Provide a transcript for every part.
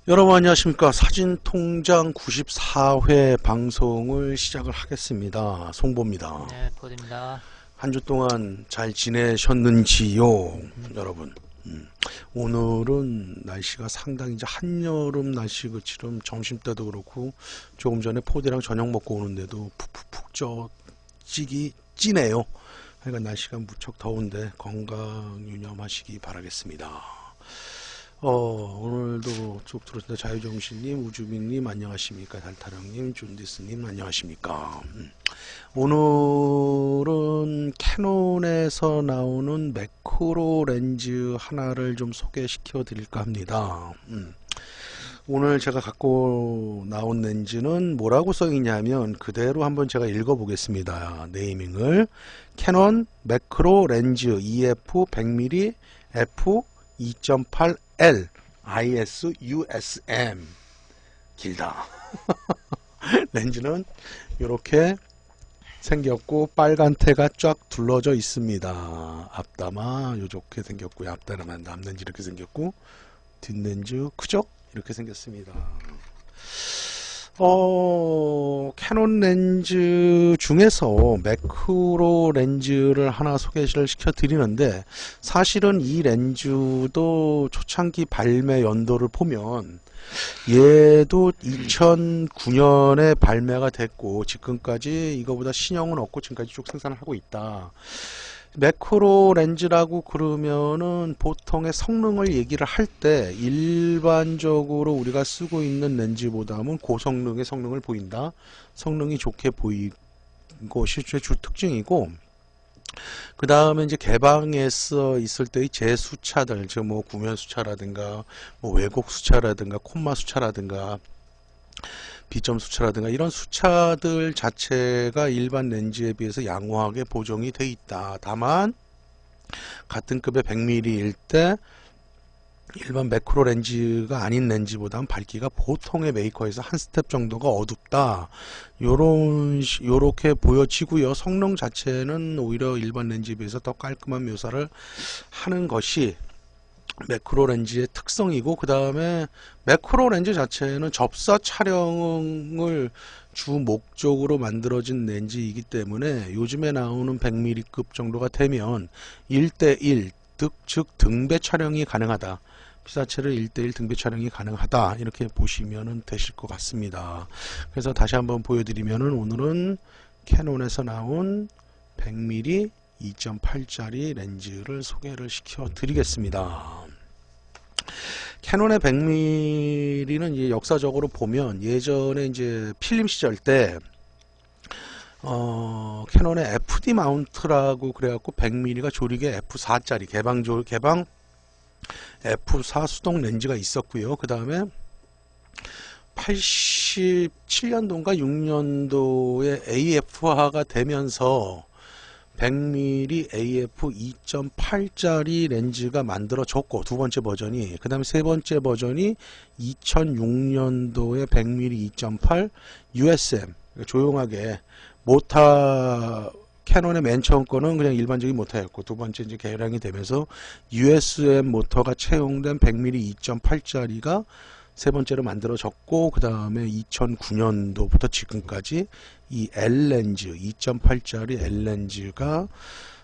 여러분 안녕하십니까. 사진통장 94회 방송을 시작을 하겠습니다. 송보입니다. 네, 보드입니다. 한 주 동안 잘 지내셨는지요, 여러분? 오늘은 날씨가 상당히 이제 한여름 날씨 그처럼 점심때도 그렇고 조금 전에 포대랑 저녁 먹고 오는데도 푹푹푹 찌네요. 그러니까 날씨가 무척 더운데 건강 유념하시기 바라겠습니다. 오늘도 쭉 들어오신다. 자유정신님, 우주민님, 안녕하십니까. 달타령님, 준디스님, 안녕하십니까. 오늘은 캐논에서 나오는 매크로 렌즈 하나를 좀 소개시켜 드릴까 합니다. 오늘 제가 갖고 나온 렌즈는 뭐라고 써 있냐면 그대로 한번 제가 읽어 보겠습니다. 네이밍을. 캐논 매크로 렌즈 EF 100mm f 2.8L IS USM 길다. 렌즈는 이렇게 생겼고 빨간 테가 쫙 둘러져 있습니다. 앞담아 요렇게 생겼고요. 앞다라만 앞렌즈 이렇게 생겼고 뒷렌즈 크죠? 이렇게 생겼습니다. 캐논 렌즈 중에서 매크로 렌즈를 하나 소개를 시켜 드리는데 사실은 이 렌즈도 초창기 발매 연도를 보면 얘도 2009년에 발매가 됐고 지금까지 이거보다 신형은 없고 지금까지 쭉 생산을 하고 있다. 매크로 렌즈라고 그러면은 보통의 성능을 얘기를 할 때 일반적으로 우리가 쓰고 있는 렌즈보다는 고성능의 성능을 보인다. 성능이 좋게 보이는 것이 주 특징이고, 그 다음에 이제 개방해서 있을 때의 재수차들, 즉 뭐 구면 수차라든가 뭐 왜곡 수차라든가 콤마 수차라든가 비점 수차라든가 이런 수차들 자체가 일반 렌즈에 비해서 양호하게 보정이 돼 있다. 다만 같은 급의 100mm일 때 일반 매크로 렌즈가 아닌 렌즈보다는 밝기가 보통의 메이커에서 한 스텝 정도가 어둡다. 요렇게 보여지고요. 성능 자체는 오히려 일반 렌즈에 비해서 더 깔끔한 묘사를 하는 것이 매크로 렌즈의 특성이고, 그 다음에 매크로 렌즈 자체는 접사 촬영을 주 목적으로 만들어진 렌즈이기 때문에 요즘에 나오는 100mm급 정도가 되면 1대1 즉 등배 촬영이 가능하다. 피사체를 1대1 등배 촬영이 가능하다. 이렇게 보시면 되실 것 같습니다. 그래서 다시 한번 보여드리면은 오늘은 캐논에서 나온 100mm 2.8짜리 렌즈를 소개를 시켜 드리겠습니다. 캐논의 100mm는 이제 역사적으로 보면 예전에 이제 필름 시절 때 캐논의 FD 마운트라고 그래갖고 100mm가 조리개 F4짜리 개방 F4 수동 렌즈가 있었고요. 그 다음에 87년도인가 6년도에 AF화가 되면서 100mm AF 2.8짜리 렌즈가 만들어졌고 두 번째 버전이, 그 다음에 세 번째 버전이 2006년도에 100mm 2.8 USM 조용하게 모타, 캐논의 맨 처음 거는 그냥 일반적인 모터였고 두 번째 이제 개량이 되면서 USM 모터가 채용된 100mm 2.8짜리가 세 번째로 만들어졌고, 그 다음에 2009년도부터 지금까지 이 L렌즈 2.8짜리 L렌즈가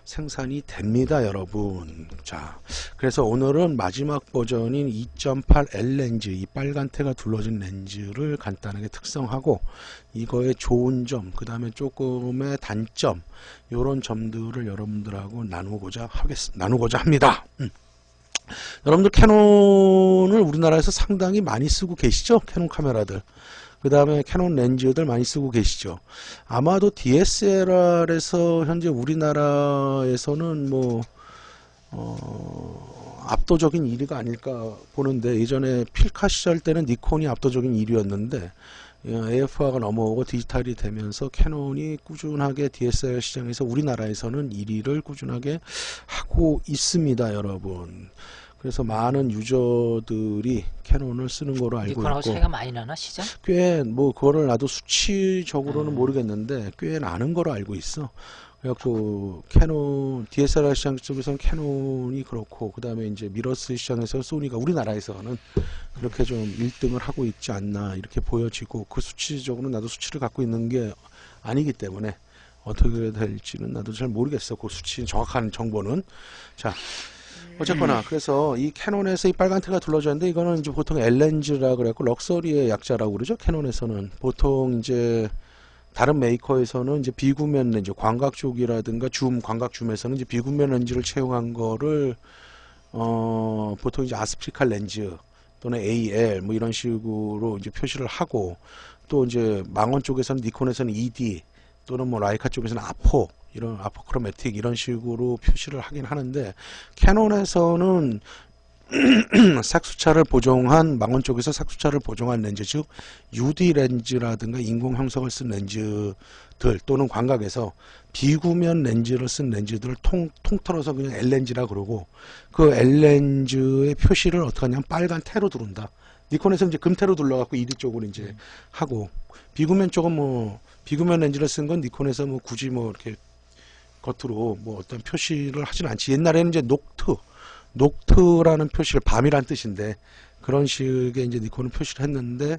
생산이 됩니다, 여러분. 자, 그래서 오늘은 마지막 버전인 2.8 L렌즈, 이 빨간 테가 둘러진 렌즈를 간단하게 특성하고 이거의 좋은 점, 그 다음에 조금의 단점, 이런 점들을 여러분들하고 나누고자 합니다. 여러분들 캐논을 우리나라에서 상당히 많이 쓰고 계시죠? 캐논 카메라들. 그 다음에 캐논 렌즈들 많이 쓰고 계시죠? 아마도 DSLR에서 현재 우리나라에서는 뭐 압도적인 1위가 아닐까 보는데, 예전에 필카 시절 때는 니콘이 압도적인 1위였는데 AF화가 넘어오고 디지털이 되면서 캐논이 꾸준하게 DSLR 시장에서 우리나라에서는 1위를 꾸준하게 하고 있습니다, 여러분. 그래서 많은 유저들이 캐논을 쓰는 거로 알고 니콘하고 있고, 차이가 많이 나나 시장? 꽤 뭐 그거를 나도 수치적으로는 모르겠는데 꽤 나는 거로 알고 있어. 그래갖고 캐논 DSLR 시장 쪽에서는 캐논이 그렇고 그 다음에 이제 미러스 시장에서 소니가 우리나라에서는 그렇게 좀 1등을 하고 있지 않나 이렇게 보여지고 그 수치적으로 나도 수치를 갖고 있는 게 아니기 때문에 어떻게 될지는 나도 잘 모르겠어. 그 수치 정확한 정보는. 자, 어쨌거나 그래서 이 캐논에서 이 빨간테가 둘러져 있는데 이거는 이제 보통 L렌즈라 그래갖고 럭셔리의 약자라고 그러죠. 캐논에서는 보통 이제 다른 메이커에서는 이제 비구면 렌즈, 광각 쪽이라든가 줌, 광각 줌에서는 이제 비구면 렌즈를 채용한 거를 보통 이제 아스프리칼 렌즈 또는 AL 뭐 이런 식으로 이제 표시를 하고 또 이제 망원 쪽에서는 니콘에서는 ED 또는 뭐 라이카 쪽에서는 아포 이런 아포크로매틱 이런 식으로 표시를 하긴 하는데 캐논에서는 색수차를 보정한 망원 쪽에서 색수차를 보정한 렌즈 즉 UD 렌즈라든가 인공 형성을 쓴 렌즈들 또는 광각에서 비구면 렌즈를 쓴 렌즈들을 통틀어서 그냥 L렌즈라 그러고 그 L렌즈의 표시를 어떻게 하냐면 빨간 테로 두른다. 니콘에서 이제 금테로 둘러갖고 ED 쪽으로 이제 하고 비구면 쪽은 뭐 비구면 렌즈를 쓴 건 니콘에서 뭐 굳이 뭐 이렇게 겉으로 뭐 어떤 표시를 하진 않지. 옛날에는 이제 녹트라는 표시를 밤이란 뜻인데 그런 식의 이제 니콘은 표시를 했는데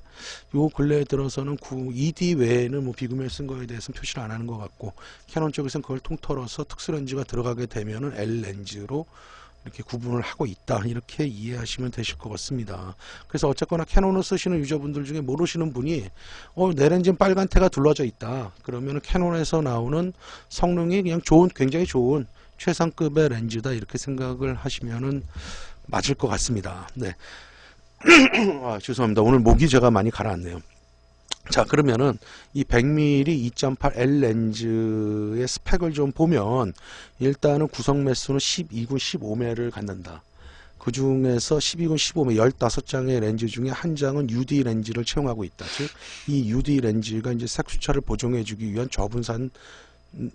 요 근래에 들어서는 ED 외에는 뭐 비구면 쓴 거에 대해서는 표시를 안 하는 것 같고 캐논 쪽에서는 그걸 통틀어서 특수 렌즈가 들어가게 되면은 L 렌즈로 이렇게 구분을 하고 있다 이렇게 이해하시면 되실 것 같습니다. 그래서 어쨌거나 캐논을 쓰시는 유저분들 중에 모르시는 분이 내 렌즈는 빨간테가 둘러져 있다 그러면은 캐논에서 나오는 성능이 그냥 굉장히 좋은 최상급의 렌즈다 이렇게 생각을 하시면은 맞을 것 같습니다. 네. 죄송합니다. 오늘 목이 제가 많이 가라앉네요. 자, 그러면은 이 100mm 2.8L 렌즈의 스펙을 좀 보면 일단은 구성 매수는 12군 15매를 갖는다. 그 중에서 12군 15매 15장의 렌즈 중에 한 장은 UD 렌즈를 채용하고 있다. 즉, 이 UD 렌즈가 이제 색수차를 보정해주기 위한 저분산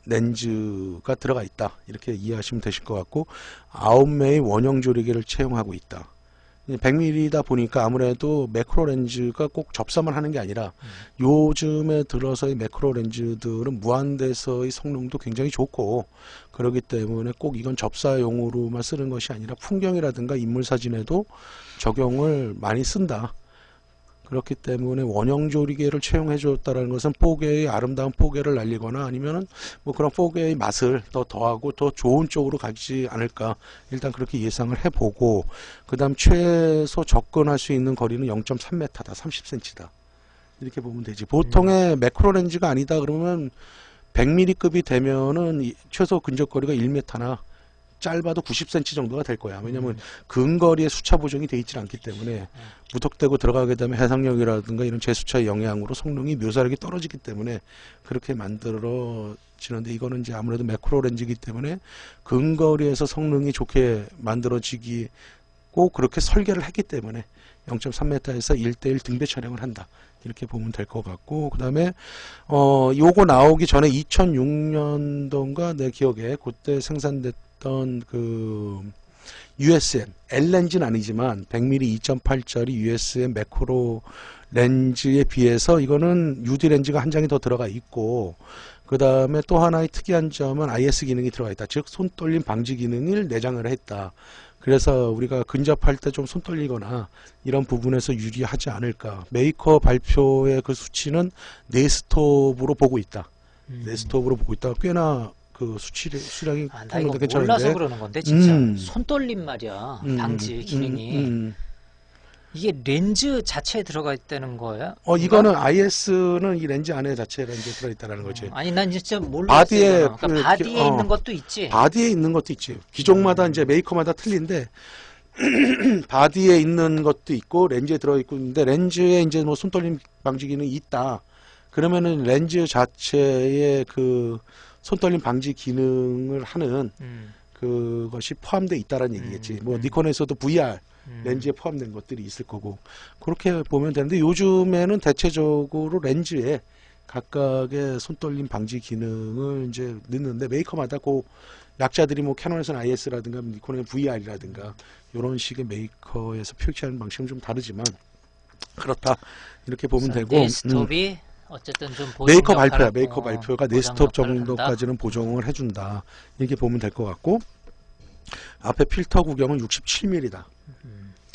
렌즈가 들어가 있다. 이렇게 이해하시면 되실 것 같고 9매의 원형 조리개를 채용하고 있다. 100mm다 보니까 아무래도 매크로 렌즈가 꼭 접사만 하는 게 아니라 요즘에 들어서의 매크로 렌즈들은 무한대서의 성능도 굉장히 좋고 그렇기 때문에 꼭 이건 접사용으로만 쓰는 것이 아니라 풍경이라든가 인물 사진에도 적용을 많이 쓴다. 그렇기 때문에 원형 조리개를 채용해 줬다는 것은 4K의 아름다운 4K를 날리거나 아니면은 뭐 그런 4K의 맛을 더 더하고 더 좋은 쪽으로 가지 않을까 일단 그렇게 예상을 해보고 그 다음 최소 접근할 수 있는 거리는 0.3m다 30cm다 이렇게 보면 되지. 보통의 매크로 렌즈가 아니다 그러면 100mm급이 되면은 최소 근접거리가 1m나 짧아도 90cm 정도가 될 거야. 왜냐면 근거리에 수차 보정이 돼 있지 않기 때문에 무턱대고 들어가게 되면 해상력이라든가 이런 제수차의 영향으로 성능이 묘사력이 떨어지기 때문에 그렇게 만들어지는데 이거는 이제 아무래도 매크로 렌즈이기 때문에 근거리에서 성능이 좋게 만들어지기 꼭 그렇게 설계를 했기 때문에 0.3m에서 1:1 등배 촬영을 한다. 이렇게 보면 될 것 같고 그 다음에 요거 나오기 전에 2006년도인가 내 기억에 그때 생산됐던 그 USM L렌즈는 아니지만 100mm 2.8짜리 USM 매크로 렌즈에 비해서 이거는 UD 렌즈가 한 장이 더 들어가 있고 그 다음에 또 하나의 특이한 점은 IS 기능이 들어가 있다. 즉 손떨림 방지 기능을 내장을 했다. 그래서 우리가 근접할 때 좀 손 떨리거나 이런 부분에서 유리하지 않을까. 메이커 발표의 그 수치는 네스톱으로 보고 있다. 네스톱으로 보고 있다. 꽤나 그 수량이 나 이거 괜찮은데. 몰라서 그러는 건데 진짜 손떨림 말이야 방지 기능이 이게 렌즈 자체에 들어가 있다는 거야? 이거는 IS는 이 렌즈 안에 자체 렌즈에 들어있다는 거지. 아니 난 진짜 몰랐어. 바디에 그러니까 바디에 있는 것도 있지. 바디에 있는 것도 있지. 기종마다 이제 메이커마다 틀린데 바디에 있는 것도 있고 렌즈에 들어있고 있는데 렌즈에 이제 뭐 손떨림 방지 기능이 있다. 그러면은 렌즈 자체에 그 손떨림 방지 기능을 하는 그것이 포함되어 있다라는 얘기겠지. 뭐 니콘에서도 VR 렌즈에 포함된 것들이 있을 거고 그렇게 보면 되는데 요즘에는 대체적으로 렌즈에 각각의 손떨림 방지 기능을 이제 넣는데 메이커마다 그 약자들이 뭐 캐논에서는 IS라든가 니콘에서는 VR이라든가 이런 식의 메이커에서 표기하는 방식은 좀 다르지만 그렇다 이렇게 보면 되고 네스톱이 어쨌든 좀 보정 메이커 역할을, 발표야. 메이커 발표가 보정 네스톱 역할을 한다. 정도까지는 보정을 해준다. 이렇게 보면 될 것 같고, 앞에 필터 구경은 67mm다.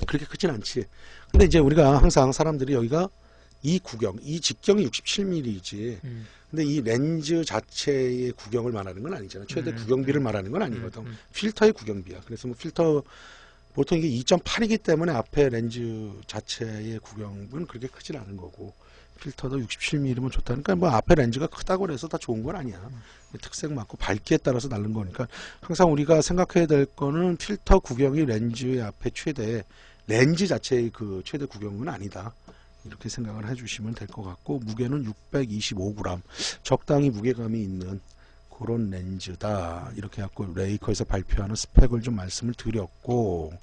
그렇게 크진 않지. 근데 이제 우리가 항상 사람들이 여기가 이 구경, 이 직경이 67mm이지. 근데 이 렌즈 자체의 구경을 말하는 건 아니잖아. 최대 구경비를 말하는 건 아니거든. 필터의 구경비야. 그래서 뭐 필터 보통 이게 2.8이기 때문에 앞에 렌즈 자체의 구경은 그렇게 크진 않은 거고, 필터도 67mm면 좋다니까 뭐 앞에 렌즈가 크다고 해서 다 좋은 건 아니야. 특색 맞고 밝기에 따라서 다른 거니까 항상 우리가 생각해야 될 거는 필터 구경이 렌즈의 앞에 최대, 렌즈 자체의 그 최대 구경은 아니다. 이렇게 생각을 해주시면 될 것 같고, 무게는 625g, 적당히 무게감이 있는 그런 렌즈다. 이렇게 갖고 레이커에서 발표하는 스펙을 좀 말씀을 드렸고,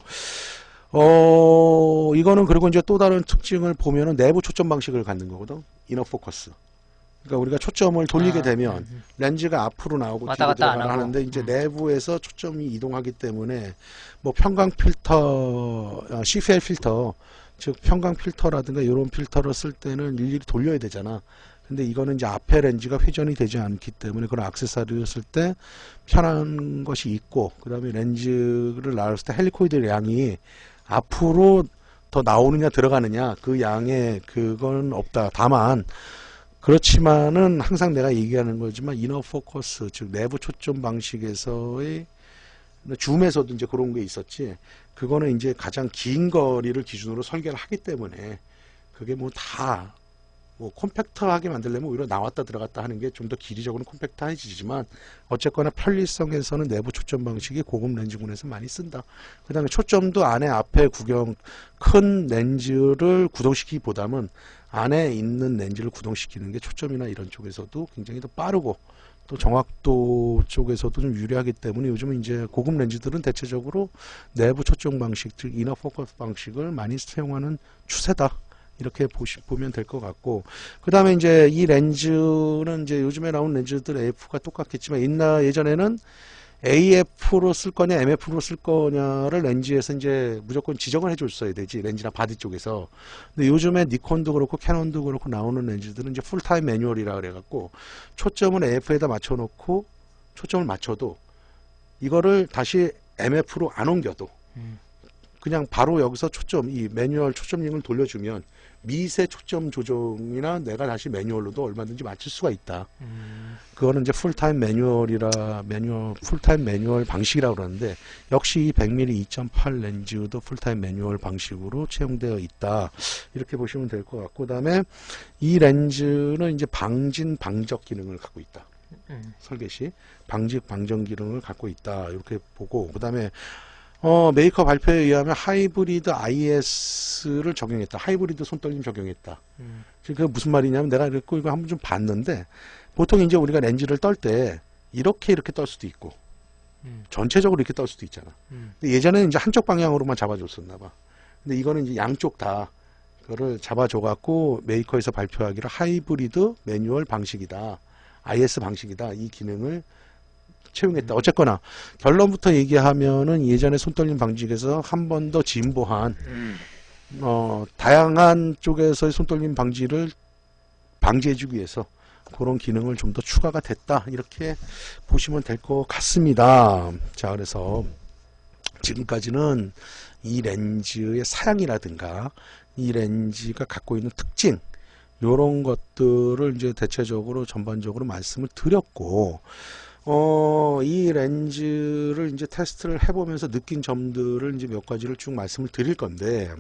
이거는 그리고 이제 또 다른 특징을 보면은 내부 초점 방식을 갖는 거거든. 이너 포커스. 그러니까 우리가 초점을 돌리게 되면 렌즈가 앞으로 나오고 왔다 뒤로 갔다 안 들어가나 하고. 하는데 이제 내부에서 초점이 이동하기 때문에 뭐 평광 필터, CFL 필터, 즉 평광 필터라든가 이런 필터를 쓸 때는 일일이 돌려야 되잖아. 근데 이거는 이제 앞에 렌즈가 회전이 되지 않기 때문에 그런 액세서리를 쓸 때 편한 것이 있고, 그 다음에 렌즈를 나왔을 때 헬리코이드 양이 앞으로 더 나오느냐 들어가느냐 그 양의 그건 없다. 다만 그렇지만은 항상 내가 얘기하는 거지만 이너 포커스, 즉 내부 초점 방식에서의 줌에서도 이제 그런 게 있었지. 그거는 이제 가장 긴 거리를 기준으로 설계를 하기 때문에 그게 뭐 다 뭐 콤팩트하게 만들려면 오히려 나왔다 들어갔다 하는 게 좀 더 길이적으로는 콤팩트해지지만 어쨌거나 편리성에서는 내부 초점 방식이 고급 렌즈군에서 많이 쓴다. 그 다음에 초점도 안에 앞에 구경 큰 렌즈를 구동시키기보다는 안에 있는 렌즈를 구동시키는 게 초점이나 이런 쪽에서도 굉장히 더 빠르고 또 정확도 쪽에서도 좀 유리하기 때문에 요즘은 이제 고급 렌즈들은 대체적으로 내부 초점 방식, 즉 이너 포커스 방식을 많이 사용하는 추세다. 이렇게 보면 될 것 같고, 그 다음에 이제 이 렌즈는 이제 요즘에 나온 렌즈들 AF가 똑같겠지만 예전에는 AF로 쓸 거냐 MF로 쓸 거냐를 렌즈에서 이제 무조건 지정을 해줬어야 되지, 렌즈나 바디 쪽에서. 근데 요즘에 니콘도 그렇고 캐논도 그렇고 나오는 렌즈들은 이제 풀타임 매뉴얼이라 그래갖고 초점을 AF에다 맞춰놓고 초점을 맞춰도 이거를 다시 MF로 안 옮겨도 그냥 바로 여기서 초점, 이 매뉴얼 초점링을 돌려주면 미세 초점 조정이나 내가 다시 매뉴얼로도 얼마든지 맞출 수가 있다. 그거는 이제 풀타임 매뉴얼 방식이라고 그러는데, 역시 이 100mm 2.8 렌즈도 풀타임 매뉴얼 방식으로 채용되어 있다. 이렇게 보시면 될 것 같고, 그 다음에 이 렌즈는 이제 방진 방적 기능을 갖고 있다. 설계 시 방정 기능을 갖고 있다. 이렇게 보고, 그 다음에 메이커 발표에 의하면 하이브리드 IS를 적용했다. 하이브리드 손떨림 적용했다. 그게 무슨 말이냐면 내가 이거 한번 좀 봤는데, 보통 이제 우리가 렌즈를 떨 때 이렇게 떨 수도 있고 전체적으로 이렇게 떨 수도 있잖아. 근데 예전에는 이제 한쪽 방향으로만 잡아줬었나 봐. 근데 이거는 이제 양쪽 다 그거를 잡아줘갖고 메이커에서 발표하기를 하이브리드 매뉴얼 방식이다. IS 방식이다. 이 기능을 채용했다. 어쨌거나 결론부터 얘기하면은 예전에 손떨림 방식에서 한 번 더 진보한 다양한 쪽에서의 손떨림 방지를 방지해주기 위해서 그런 기능을 좀 더 추가가 됐다. 이렇게 보시면 될 것 같습니다. 자, 그래서 지금까지는 이 렌즈의 사양이라든가 이 렌즈가 갖고 있는 특징, 이런 것들을 이제 대체적으로 전반적으로 말씀을 드렸고, 이 렌즈를 이제 테스트를 해보면서 느낀 점들을 이제 몇 가지를 쭉 말씀을 드릴 건데,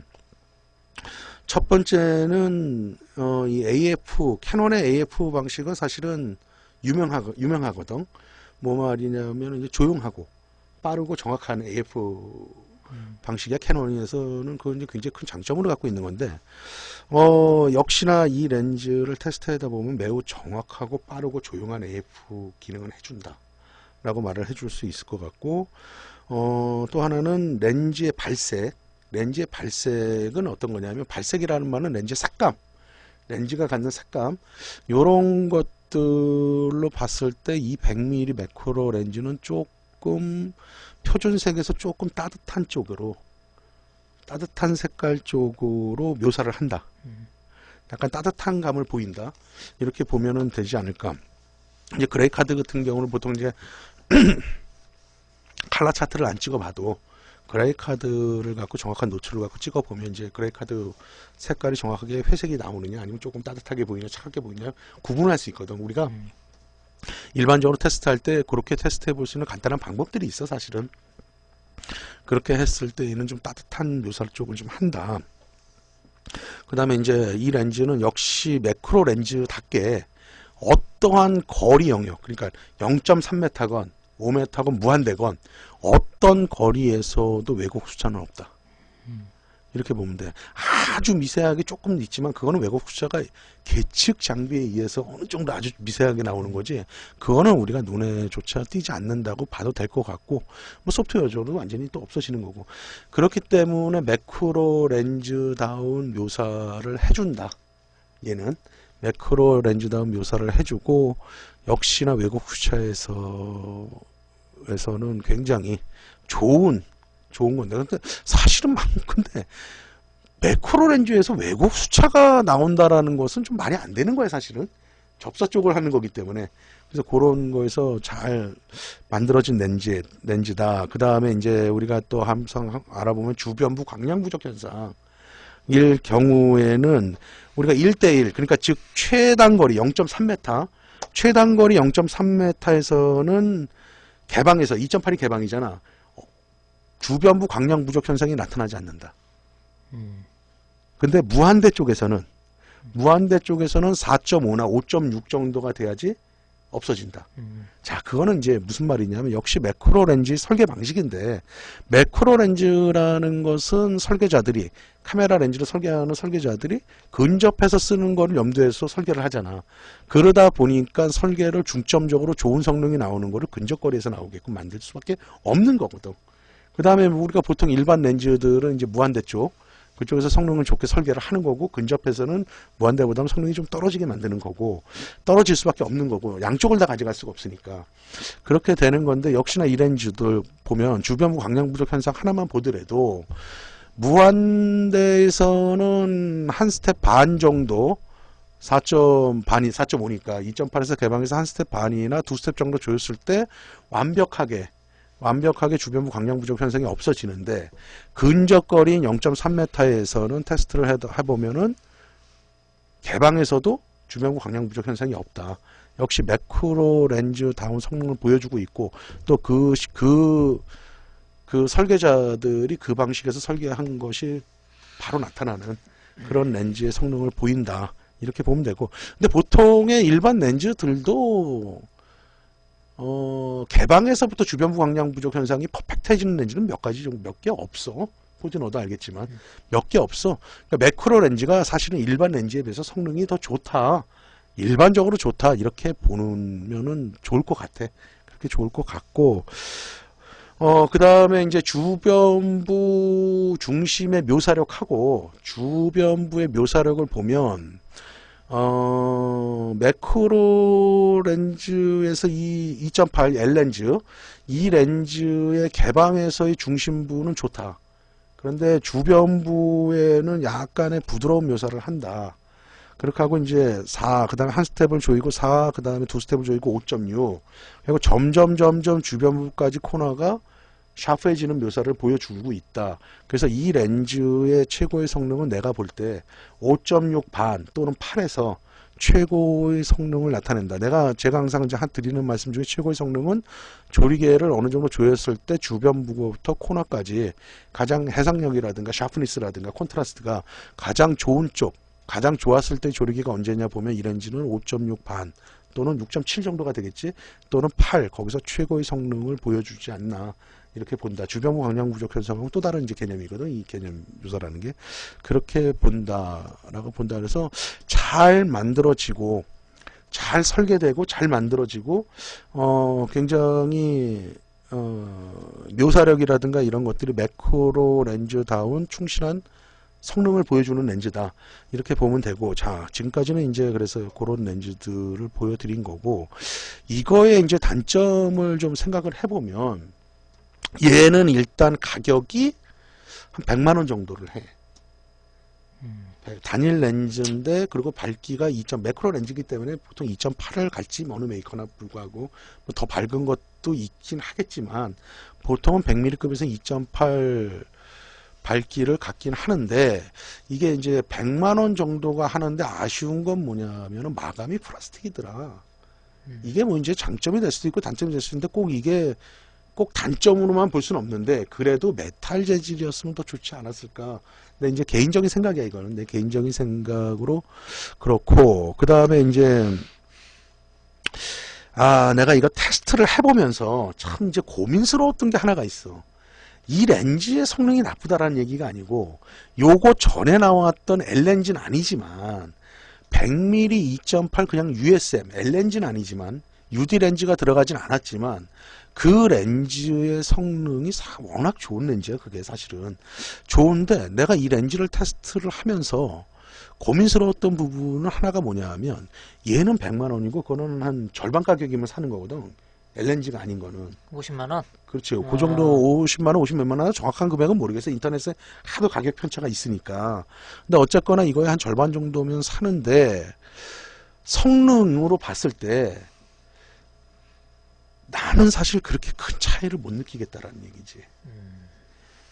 첫 번째는 이 AF, 캐논의 AF 방식은 사실은 유명하거든. 뭐 말이냐면 이제 조용하고 빠르고 정확한 AF 방식의 캐논에서는 그건 이제 굉장히 큰 장점으로 갖고 있는 건데, 역시나 이 렌즈를 테스트하다 보면 매우 정확하고 빠르고 조용한 AF 기능을 해준다 라고 말을 해줄 수 있을 것 같고, 또 하나는 렌즈의 발색은 어떤 거냐면, 발색이라는 말은 렌즈의 색감, 렌즈가 갖는 색감, 요런 것들로 봤을 때 이 100mm 매크로 렌즈는 조금 표준색에서 조금 따뜻한 색깔 쪽으로 묘사를 한다. 약간 따뜻한 감을 보인다. 이렇게 보면은 되지 않을까. 이제 그레이 카드 같은 경우는 보통 이제 칼라 차트를 안 찍어봐도 그레이 카드를 갖고 정확한 노출을 갖고 찍어보면 이제 그레이 카드 색깔이 정확하게 회색이 나오느냐 아니면 조금 따뜻하게 보이냐 차갑게 보이냐 구분할 수 있거든. 우리가 일반적으로 테스트할 때 그렇게 테스트해 볼 수 있는 간단한 방법들이 있어 사실은. 그렇게 했을 때에는 좀 따뜻한 묘사 쪽을 좀 한다. 그 다음에 이제 이 렌즈는 역시 매크로 렌즈답게 어떠한 거리 영역, 그러니까 0.3m건 5m건 무한대건 어떤 거리에서도 왜곡 수차는 없다. 이렇게 보면 돼. 아주 미세하게 조금 있지만 그거는 왜곡 수차가 계측 장비에 의해서 어느 정도 아주 미세하게 나오는 거지. 그거는 우리가 눈에조차 띄지 않는다고 봐도 될 것 같고, 뭐 소프트웨어적으로 완전히 또 없어지는 거고. 그렇기 때문에 매크로 렌즈다운 묘사를 해준다. 얘는 매크로 렌즈다운 묘사를 해주고, 역시나 왜곡 수차에서는 굉장히 좋은 건데, 근데 사실은 근데 매크로 렌즈에서 왜곡 수차가 나온다라는 것은 좀 말이 안 되는 거예요, 사실은. 접사 쪽을 하는 거기 때문에. 그래서 그런 거에서 잘 만들어진 렌즈다. 그 다음에 이제 우리가 또 항상 알아보면 주변부 광량 부족 현상. 일 경우에는 우리가 1대1, 그러니까 즉 최단거리 0.3m, 최단거리 0.3m에서는 개방에서 2.8이 개방이잖아. 주변부 광량 부족 현상이 나타나지 않는다. 근데 무한대 쪽에서는 4.5나 5.6 정도가 돼야지 없어진다. 자, 그거는 이제 무슨 말이냐면 역시 매크로 렌즈 설계 방식인데, 매크로 렌즈라는 것은 설계자들이 카메라 렌즈를 설계하는 설계자들이 근접해서 쓰는 거를 염두에서 설계를 하잖아. 그러다 보니까 설계를 중점적으로 좋은 성능이 나오는 거를 근접거리에서 나오게끔 만들 수밖에 없는 거거든. 그 다음에 우리가 보통 일반 렌즈들은 이제 무한대 쪽, 그쪽에서 성능을 좋게 설계를 하는 거고, 근접해서는 무한대보다는 성능이 좀 떨어지게 만드는 거고, 떨어질 수밖에 없는 거고, 양쪽을 다 가져갈 수가 없으니까. 그렇게 되는 건데, 역시나 이 렌즈들 보면 주변부 광량 부족 현상 하나만 보더라도, 무한대에서는 한 스텝 반 정도, 4.5니까 2.8에서 개방해서 한 스텝 반이나 두 스텝 정도 조였을 때 완벽하게 주변부 광량 부족 현상이 없어지는데, 근접거리인 0.3m에서는 테스트를 해보면은 개방에서도 주변부 광량 부족 현상이 없다. 역시 매크로 렌즈 다운 성능을 보여주고 있고, 또 그 설계자들이 그 방식에서 설계한 것이 바로 나타나는 그런 렌즈의 성능을 보인다. 이렇게 보면 되고, 근데 보통의 일반 렌즈들도 개방에서부터 주변부 광량 부족 현상이 퍼펙트해지는 렌즈는 몇 개 없어. 보지 너도 알겠지만 몇 개 없어. 그러니까 매크로 렌즈가 사실은 일반 렌즈에 비해서 성능이 더 좋다. 일반적으로 좋다. 이렇게 보면은 좋을 것 같아. 그렇게 좋을 것 같고, 그 다음에 이제 주변부 중심의 묘사력하고 주변부의 묘사력을 보면, 매크로 렌즈에서 이 2.8 L 렌즈, 이 렌즈의 개방에서의 중심부는 좋다. 그런데 주변부에는 약간의 부드러운 묘사를 한다. 그렇게 하고 이제 4, 그 다음에 한 스텝을 조이고 4, 그 다음에 두 스텝을 조이고 5.6. 그리고 점점 주변부까지 코너가 샤프해지는 묘사를 보여주고 있다. 그래서 이 렌즈의 최고의 성능은 내가 볼 때 5.6 반 또는 8에서 최고의 성능을 나타낸다. 제가 항상 이제 드리는 말씀 중에 최고의 성능은 조리개를 어느 정도 조였을 때 주변부부터 코너까지 가장 해상력이라든가 샤프니스라든가 콘트라스트가 가장 좋은 쪽, 가장 좋았을 때 조리개가 언제냐 보면 이 렌즈는 5.6 반 또는 6.7 정도가 되겠지, 또는 8, 거기서 최고의 성능을 보여주지 않나 이렇게 본다. 주변부 광량 부족 현상하고 또 다른 이제 개념이거든. 이 개념 묘사라는 게 그렇게 본다라고 본다. 그래서 잘 만들어지고 잘 설계되고 잘 만들어지고 굉장히 묘사력이라든가 이런 것들이 매크로 렌즈다운 충실한 성능을 보여주는 렌즈다. 이렇게 보면 되고, 자, 지금까지는 이제 그래서 그런 렌즈들을 보여드린 거고, 이거의 이제 단점을 좀 생각을 해보면, 얘는 일단 가격이 한 100만 원 정도를 해. 단일 렌즈인데 그리고 밝기가 2점 매크로 렌즈이기 때문에 보통 2.8을 갈지 어느 메이커나 불구하고 뭐더 밝은 것도 있긴 하겠지만 보통은 100mm급에서 2.8 밝기를 갖긴 하는데 이게 이제 100만 원 정도가 하는데 아쉬운 건 뭐냐면은 마감이 플라스틱이더라. 이게 뭐 이제 장점이 될 수도 있고 단점이 될 수도 있는데 꼭 이게 꼭 단점으로만 볼 수는 없는데 그래도 메탈 재질이었으면 더 좋지 않았을까. 근데 이제 개인적인 생각이야 이거는 내 개인적인 생각으로 그렇고 그 다음에 이제 내가 이거 테스트를 해보면서 참 이제 고민스러웠던 게 하나가 있어. 이 렌즈의 성능이 나쁘다라는 얘기가 아니고 요거 전에 나왔던 L렌즈는 아니지만 100mm 2.8 그냥 USM L렌즈는 아니지만 UD 렌즈가 들어가진 않았지만 그 렌즈의 성능이 워낙 좋은 렌즈야. 그게 사실은 좋은데 내가 이 렌즈를 테스트를 하면서 고민스러웠던 부분은 하나가 뭐냐 하면 얘는 100만 원이고 그거는 한 절반 가격이면 사는 거거든. L렌즈가 아닌 거는 50만 원? 그렇죠. 그 정도 50만 원, 50몇만 원 정확한 금액은 모르겠어요. 인터넷에 하도 가격 편차가 있으니까. 근데 어쨌거나 이거의 한 절반 정도면 사는데 성능으로 봤을 때 나는 사실 그렇게 큰 차이를 못 느끼겠다라는 얘기지.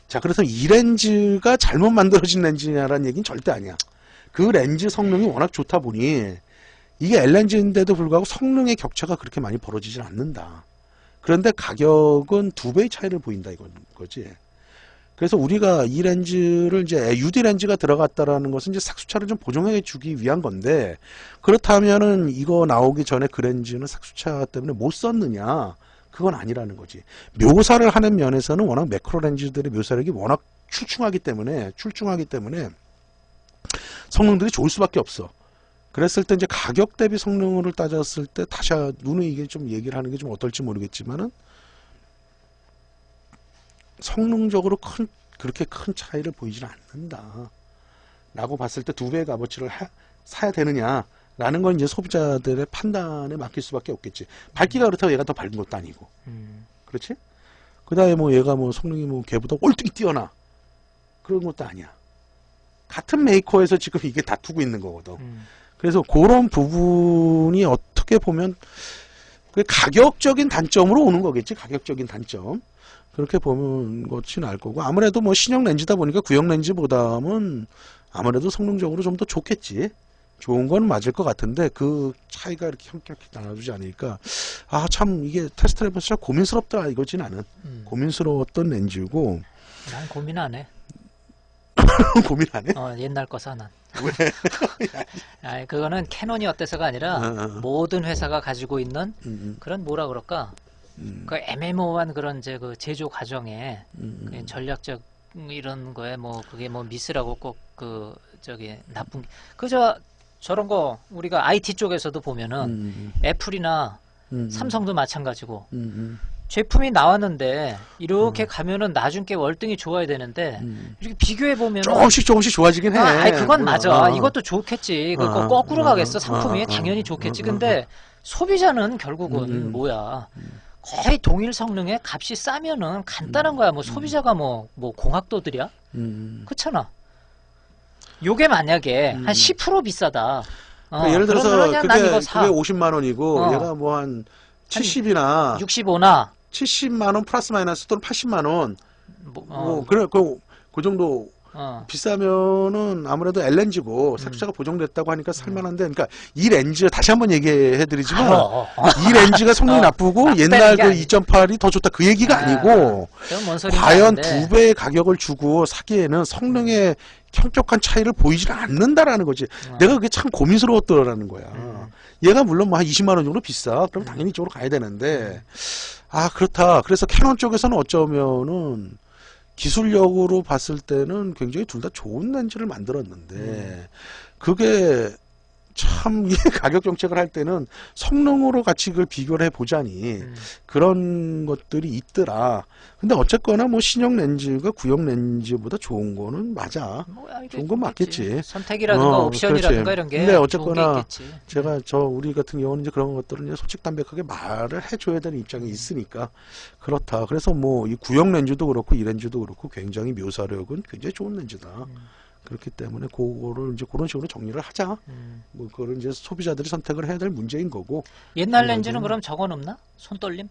자, 그래서 이 렌즈가 잘못 만들어진 렌즈냐라는 얘기는 절대 아니야. 그 렌즈 성능이 워낙 좋다 보니 이게 L렌즈인데도 불구하고 성능의 격차가 그렇게 많이 벌어지질 않는다. 그런데 가격은 2배의 차이를 보인다 이거지. 그래서 우리가 이 렌즈를 이제 UD 렌즈가 들어갔다라는 것은 이제 삭수차를 좀 보정해 주기 위한 건데 그렇다면은 이거 나오기 전에 그 렌즈는 삭수차 때문에 못 썼느냐? 그건 아니라는 거지. 묘사를 하는 면에서는 워낙 매크로 렌즈들의 묘사력이 워낙 출중하기 때문에 성능들이 좋을 수밖에 없어. 그랬을 때 이제 가격 대비 성능을 따졌을 때 다시 눈에 이게 좀 얘기를 하는 게 좀 어떨지 모르겠지만은 성능적으로 그렇게 큰 차이를 보이지는 않는다. 라고 봤을 때 2배의 값어치를 사야 되느냐라는 건 이제 소비자들의 판단에 맡길 수밖에 없겠지. 밝기가 그렇다고 얘가 더 밝은 것도 아니고. 그렇지? 그 다음에 뭐 얘가 뭐 성능이 뭐 걔보다 꼴등이 뛰어나. 그런 것도 아니야. 같은 메이커에서 지금 이게 다투고 있는 거거든. 그래서 그런 부분이 어떻게 보면 가격적인 단점으로 오는 거겠지. 가격적인 단점. 그렇게 보면 것이 나을 거고 아무래도 뭐 신형 렌즈다 보니까 구형 렌즈보다는 아무래도 성능적으로 좀 더 좋겠지. 좋은 건 맞을 것 같은데 그 차이가 이렇게 현격히 나눠주지 않으니까 참 이게 테스트를 해보면 진짜 고민스럽더라 이거지 나는. 고민스러웠던 렌즈고 난 고민 안 해. 고민 안 해? 옛날 거 사 난. 왜? 그거는 캐논이 어때서가 아니라 모든 회사가 가지고 있는 그런 뭐라 그럴까 그 애매모호한 그런 이제 그 제조 과정에 그 전략적 이런 거에 뭐 그게 뭐 미스라고 꼭 그 저기 나쁜 그저 저런 거 우리가 IT 쪽에서도 보면은 애플이나 삼성도 마찬가지고 제품이 나왔는데 이렇게 가면은 나중 게 월등히 좋아야 되는데 이렇게 비교해 보면은 조금씩 좋아지긴 해. 그건 맞아. 이것도 좋겠지. 그거 거꾸로 가겠어. 상품이 당연히 좋겠지. 근데 소비자는 결국은 뭐야? 거의 동일 성능에 값이 싸면은 간단한 거야. 뭐 소비자가 뭐 공학도들이야? 그렇잖아. 요게 만약에 한 10% 비싸다. 그러니까 예를 들어서 그러면은 난 이거 사. 그게 50만 원이고 얘가 뭐 한 70이나 65나 70만 원 플러스 마이너스 또는 80만 원. 그 정도 비싸면은 아무래도 L렌즈고 삭수차가 보정됐다고 하니까 살만한데 그러니까 이 렌즈 다시 한번 얘기해드리지만 이 렌즈가 성능이 나쁘고 옛날 그 2.8이 더 좋다 그 얘기가 아니고 과연 2배의 가격을 주고 사기에는 성능의 현격한 차이를 보이질 않는다라는 거지. 내가 그게 참 고민스러웠더라는 거야. 얘가 물론 뭐 한 20만 원 정도 비싸. 그럼 당연히 이쪽으로 가야 되는데 그렇다. 그래서 캐논 쪽에서는 어쩌면은 기술력으로 봤을 때는 굉장히 둘 다 좋은 렌즈를 만들었는데 그게 참 이 가격 정책을 할 때는 성능으로 같이 그걸 비교를 해보자니 그런 것들이 있더라. 근데 어쨌거나 뭐 신형 렌즈가 구형 렌즈보다 좋은 거는 맞아. 좋은 건 맞겠지. 선택이라든가 옵션이라든가 그렇지. 이런 게 근데 어쨌거나 제가 우리 같은 경우는 이제 그런 것들은 이제 솔직담백하게 말을 해줘야 되는 입장이 있으니까 그렇다. 그래서 뭐 이 구형 렌즈도 그렇고 이 렌즈도 그렇고 굉장히 묘사력은 굉장히 좋은 렌즈다. 그렇기 때문에 그거를 이제 그런 식으로 정리를 하자. 뭐 그거를 이제 소비자들이 선택을 해야 될 문제인 거고. 옛날 렌즈는 그럼 저건 없나? 손떨림?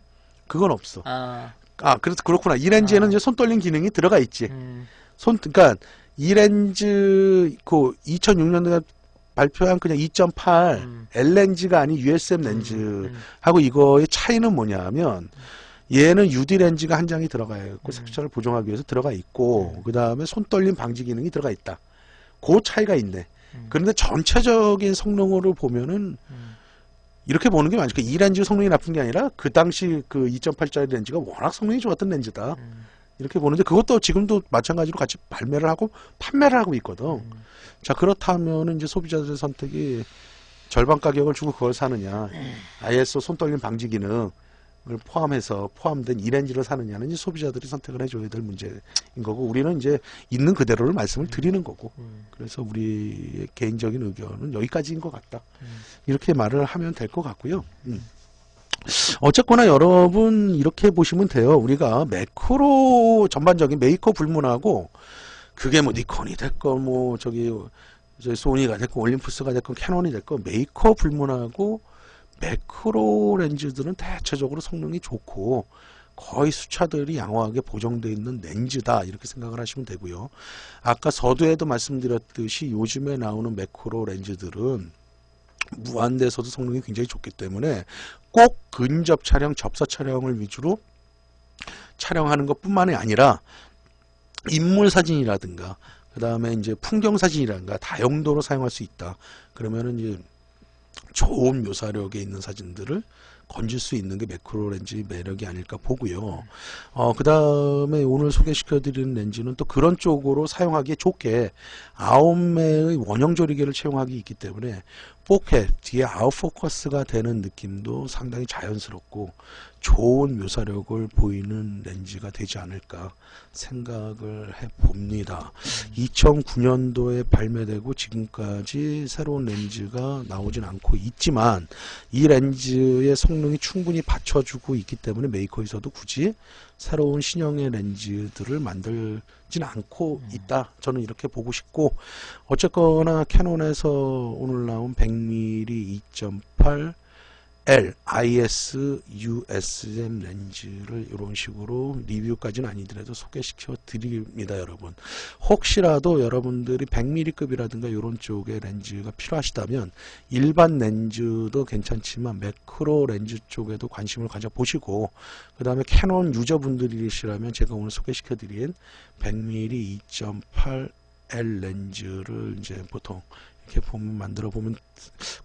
그건 없어. 아, 그래서 그렇구나. 이 렌즈에는 이제 손 떨림 기능이 들어가 있지. 그러니까 이 렌즈 그 2006년도에 발표한 그냥 2.8 L 렌즈가 아닌 USM 렌즈하고 이거의 차이는 뭐냐면 얘는 UD 렌즈가 한 장이 들어가 있고 색출을 보정하기 위해서 들어가 있고 그 다음에 손 떨림 방지 기능이 들어가 있다. 그 차이가 있네. 그런데 전체적인 성능으로 보면은 이렇게 보는 게 맞죠. 이 렌즈 성능이 나쁜 게 아니라 그 당시 그 2.8짜리 렌즈가 워낙 성능이 좋았던 렌즈다. 이렇게 보는데 그것도 지금도 마찬가지로 같이 발매를 하고 판매를 하고 있거든. 자, 그렇다면 이제 소비자들의 선택이 절반 가격을 주고 그걸 사느냐, ISO 손떨림 방지 기능을 포함된 이 렌즈를 사느냐는 이제 소비자들이 선택을 해줘야 될 문제인 거고, 우리는 이제 있는 그대로를 말씀을 드리는 거고, 그래서 우리의 개인적인 의견은 여기까지인 것 같다. 이렇게 말을 하면 될 것 같고요. 어쨌거나 여러분 이렇게 보시면 돼요. 우리가 매크로 전반적인 메이커 불문하고 그게 뭐 니콘이 됐건 뭐 저기 소니가 됐건 올림푸스가 됐건 캐논이 됐건 메이커 불문하고 매크로 렌즈들은 대체적으로 성능이 좋고 거의 수차들이 양호하게 보정되어 있는 렌즈다 이렇게 생각을 하시면 되고요. 아까 서두에도 말씀드렸듯이 요즘에 나오는 매크로 렌즈들은 무한대에서도 성능이 굉장히 좋기 때문에 꼭 근접 촬영, 접사 촬영을 위주로 촬영하는 것뿐만이 아니라 인물 사진이라든가 그 다음에 이제 풍경 사진이라든가 다용도로 사용할 수 있다. 그러면은 이제 좋은 묘사력에 있는 사진들을 건질 수 있는 게 매크로 렌즈의 매력이 아닐까 보고요. 그 다음에 오늘 소개시켜드리는 렌즈는 또 그런 쪽으로 사용하기에 좋게 9매의 원형 조리개를 채용하기 있기 때문에 4K 뒤에 아웃포커스가 되는 느낌도 상당히 자연스럽고 좋은 묘사력을 보이는 렌즈가 되지 않을까 생각을 해봅니다. 2009년도에 발매되고 지금까지 새로운 렌즈가 나오진 않고 있지만 이 렌즈의 성능이 충분히 받쳐주고 있기 때문에 메이커에서도 굳이 새로운 신형의 렌즈들을 만들진 않고 있다. 저는 이렇게 보고 싶고, 어쨌거나 캐논에서 오늘 나온 100mm 2.8 L IS USM 렌즈를 이런 식으로 리뷰까지는 아니더라도 소개시켜 드립니다. 여러분 혹시라도 여러분들이 100mm급이라든가 이런 쪽의 렌즈가 필요하시다면 일반 렌즈도 괜찮지만 매크로 렌즈 쪽에도 관심을 가져보시고, 그 다음에 캐논 유저분들이시라면 제가 오늘 소개시켜 드린 100mm 2.8 L 렌즈를 이제 보통 이렇게 보면 만들어 보면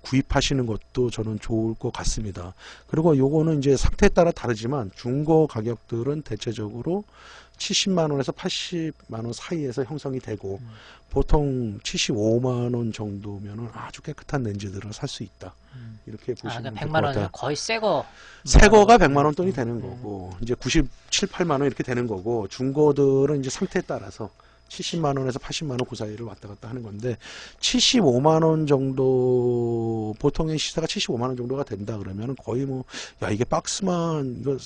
구입하시는 것도 저는 좋을 것 같습니다. 그리고 요거는 이제 상태에 따라 다르지만 중고 가격들은 대체적으로 70만원에서 80만원 사이에서 형성이 되고 보통 75만원 정도면은 아주 깨끗한 렌즈들을 살 수 있다. 이렇게 보시면 그러니까 될 것 100만 같아요. 원 거의 새거. 새거가 100만원 돈이 되는 거고 이제 97, 8만원 이렇게 되는 거고, 중고들은 이제 상태에 따라서 70만원에서 80만원 그 사이를 왔다 갔다 하는 건데, 75만원 정도 보통의 시세가 75만원 정도가 된다 그러면 거의 뭐 야 이게 박스만 이거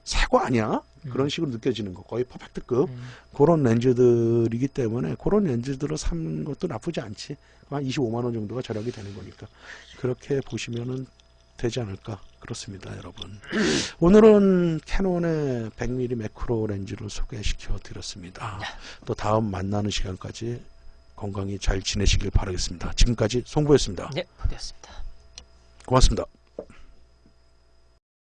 새거 아니야? 그런 식으로 느껴지는 거, 거의 퍼펙트급 그런 렌즈들이기 때문에 그런 렌즈들을 사는 것도 나쁘지 않지. 한 25만원 정도가 절약이 되는 거니까 그렇게 보시면은 되지 않을까 그렇습니다. 여러분 오늘은 캐논의 100mm 매크로 렌즈를 소개시켜 드렸습니다. 또 다음 만나는 시간까지 건강히 잘 지내시길 바라겠습니다. 지금까지 송부였습니다. 네, 보겠습니다. 고맙습니다.